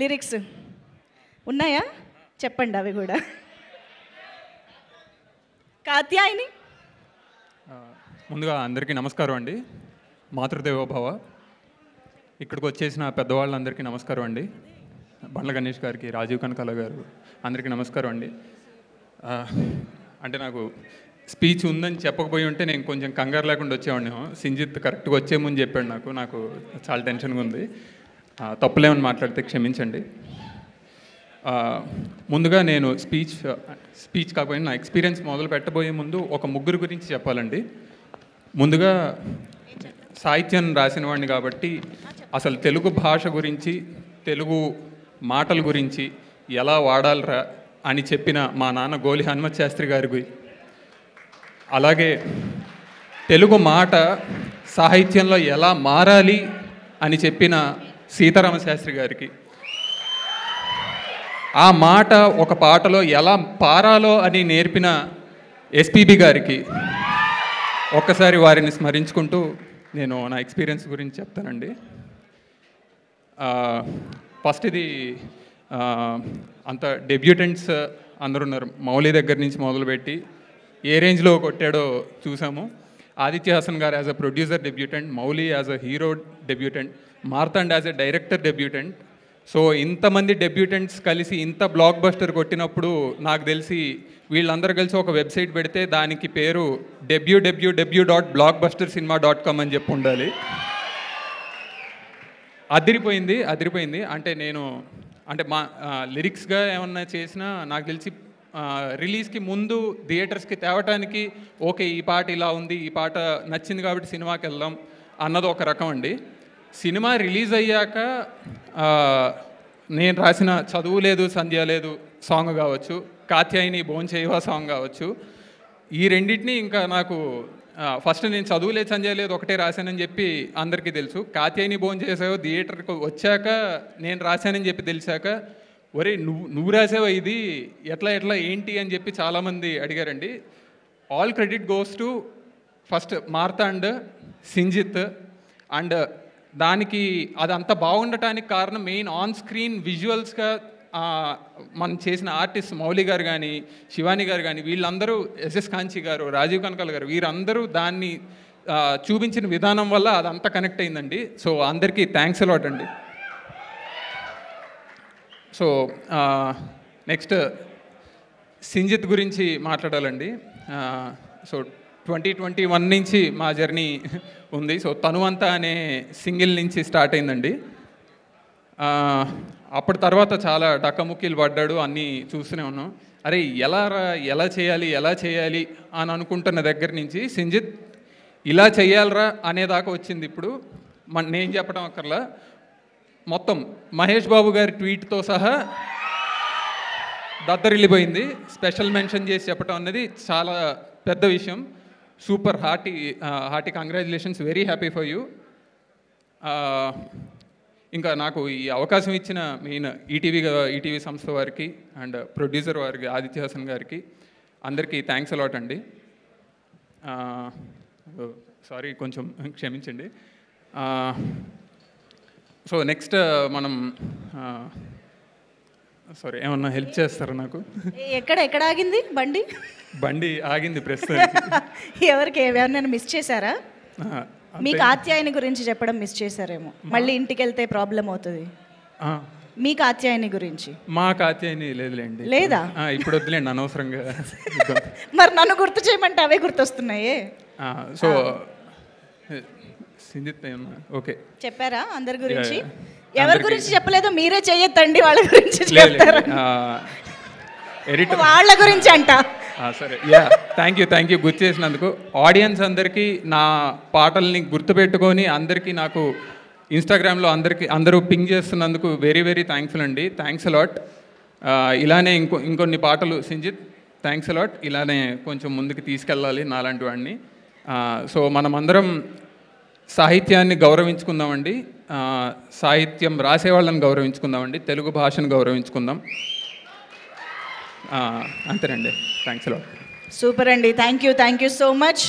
Lyrics ఉన్నాయా? చెప్పండి అవి కూడా. కాత్యాయని. ముందుగా అందరికీ నమస్కారం అండి. మాతృదేవోభవ. ఇక్కడికి వచ్చేసిన పెద్దవాళ్ళందరికీ నమస్కారం అండి. బండ్ల గణేష్ గారికి, రాజీవ్ కనకాల గారు అందరికీ నమస్కారం అండి. అంటే నాకు స్పీచ్ ఉందని చెప్పకపోయి ఉంటే నేను కొంచెం కంగారు లేకుండా వచ్చేవాడిని. సింజిత్ కరెక్ట్గా వచ్చే ముందు చెప్పాడు. నాకు చాలా టెన్షన్గా ఉంది. తప్పులేమని మాట్లాడితే క్షమించండి. ముందుగా నేను స్పీచ్ కాకపోయినా నా ఎక్స్పీరియన్స్ మొదలు పెట్టబోయే ముందు ఒక ముగ్గురు గురించి చెప్పాలండి. ముందుగా సాహిత్యం రాసిన వాడిని కాబట్టి అసలు తెలుగు భాష గురించి, తెలుగు మాటల గురించి ఎలా వాడాలరా అని చెప్పిన మా నాన్న గోలి హనుమత్ శాస్త్రి గారికి, అలాగే తెలుగు మాట సాహిత్యంలో ఎలా మారాలి అని చెప్పిన సీతారామ శాస్త్రి గారికి, ఆ మాట ఒక పాటలో ఎలా పారాలో అని నేర్పిన ఎస్పీబీ గారికి ఒక్కసారి వారిని స్మరించుకుంటూ నేను నా ఎక్స్పీరియన్స్ గురించి చెప్తానండి. ఫస్ట్ ఇది అంత డెబ్యూటెంట్స్ అందరూ ఉన్నారు. మౌలి దగ్గర నుంచి మొదలుపెట్టి ఏ రేంజ్లో కొట్టాడో చూసాము. ఆదిత్య హాసన్ గారు as a producer debutant, Mouli as a hero debutant, Martand as a director debutant. So ఇంతమంది డెబ్యూటెంట్స్ కలిసి ఇంత బ్లాక్ బస్టర్ కొట్టినప్పుడు నాకు తెలిసి వీళ్ళందరూ కలిసి ఒక వెబ్సైట్ పెడితే దానికి పేరు www.blockbustercinema.com అని చెప్పి ఉండాలి. అదిరిపోయింది. అంటే నేను మా లిరిక్స్గా ఏమన్నా చేసినా నాకు తెలిసి రిలీజ్కి ముందు థియేటర్స్కి తేవటానికి ఓకే ఈ పాట ఇలా ఉంది, ఈ పాట నచ్చింది కాబట్టి సినిమాకి వెళ్దాం అన్నది ఒక రకం అండి. సినిమా రిలీజ్ అయ్యాక నేను రాసిన చదువు లేదు సంధ్య లేదు సాంగ్ కావచ్చు, కాత్యాయని భోంచేయవా సాంగ్ కావచ్చు, ఈ రెండింటినీ ఇంకా నాకు ఫస్ట్ నేను చదువు లేదు సంధ్య లేదు ఒకటే రాశానని చెప్పి అందరికీ తెలుసు. కాత్యాయని భోంచేసావో థియేటర్కి వచ్చాక నేను రాశానని చెప్పి తెలిసాక ఒరే నువ్వు రాసావా ఇది ఎట్లా ఏంటి అని చెప్పి చాలామంది అడిగారండి. All credit goes to first Marthand, Sinjith. And దానికి అది అంత బాగుండటానికి కారణం మెయిన్ ఆన్ స్క్రీన్ విజువల్స్గా మనం చేసిన ఆర్టిస్ట్ మౌలి గారు కానీ, శివాని గారు కానీ, వీళ్ళందరూ ఎస్ఎస్ కాంచి గారు, రాజీవ్ కనకాల గారు, వీరందరూ దాన్ని చూపించిన విధానం వల్ల అదంతా కనెక్ట్ అయిందండి. సో అందరికీ థ్యాంక్స్ అలాట్ అండి. సో నెక్స్ట్ సింజిత్ గురించి మాట్లాడాలండి. సో 2021 నుంచి మా జర్నీ ఉంది. సో తనువంతా అనే సింగిల్ నుంచి స్టార్ట్ అయిందండి. అప్పటి తర్వాత చాలా డక్కముక్కీలు పడ్డాడు, అన్నీ చూస్తూనే ఉన్నాం. అరే ఎలా చేయాలి అని అనుకుంటున్న దగ్గర నుంచి సింజిత్ ఇలా చేయాలరా అనేదాకా వచ్చింది. ఇప్పుడు నేను చెప్పడం అక్కర్లా, మొత్తం మహేష్ బాబు గారి ట్వీట్తో సహా దద్దరిల్లిపోయింది. స్పెషల్ మెన్షన్ చేసి చెప్పడం అన్నది చాలా పెద్ద విషయం. Super hearty congratulations, very happy for you. ఇంకా నాకు ఈ అవకాశం ఇచ్చిన మెయిన్ ఈటీవీ సంస్థ వారికి అండ్ ప్రొడ్యూసర్ వారికి ఆదిత్య హాసన్ గారికి అందరికీ థ్యాంక్స్ అలాట్ అండి. సారీ, కొంచెం క్షమించండి. సో నెక్స్ట్ మనం సారీ ఏమన్నా హెల్ప్ చేస్తారా నాకు? ఎక్కడ ఆగింది బండి ఆగింది ప్రస్తుతం. ఎవరికి ఎవరైనా మిస్ చేశారా? మీ కాత్యాయని గురించి చెప్పడం మిస్ చేశారేమో, మళ్ళీ ఇంటికి వెళ్తే ప్రాబ్లం అవుతుంది. మీ కాత్యాయని గురించి? మా కాత్యాయని లేదులేండి. లేదా? ఇప్పుడు వద్దులేండి, అనవసరంగా. మరి నన్ను గుర్తు చేయమంటే అవే గుర్తొస్తున్నాయి. సో సింజిత్ ఓకే చెప్పారా అందరి గురించి? ఎవరి గురించి చెప్పలేదు, మీరే చెయ్యొద్దండి వాళ్ళ గురించి చెప్తారు. వాళ్ళ గురించి అంట. సరే, థ్యాంక్ యూ గుర్తు చేసినందుకు. ఆడియన్స్ అందరికీ నా పాటల్ని గుర్తుపెట్టుకొని అందరికీ నాకు ఇన్స్టాగ్రామ్లో అందరూ పింగ్ చేస్తున్నందుకు వెరీ థ్యాంక్ఫుల్ అండి. Thanks a lot. ఇలానే ఇంకొన్ని పాటలు సింజిత్, థ్యాంక్స్ అలాట్. ఇలానే కొంచెం ముందుకు తీసుకెళ్ళాలి నాలాంటి వాడిని. సో మనమందరం సాహిత్యాన్ని గౌరవించుకుందామండి, సాహిత్యం రాసేవాళ్ళని గౌరవించుకుందామండి, తెలుగు భాషను గౌరవించుకుందాం. అంతేనండి. Thanks a lot. సూపర్ అండి. Thank you so much.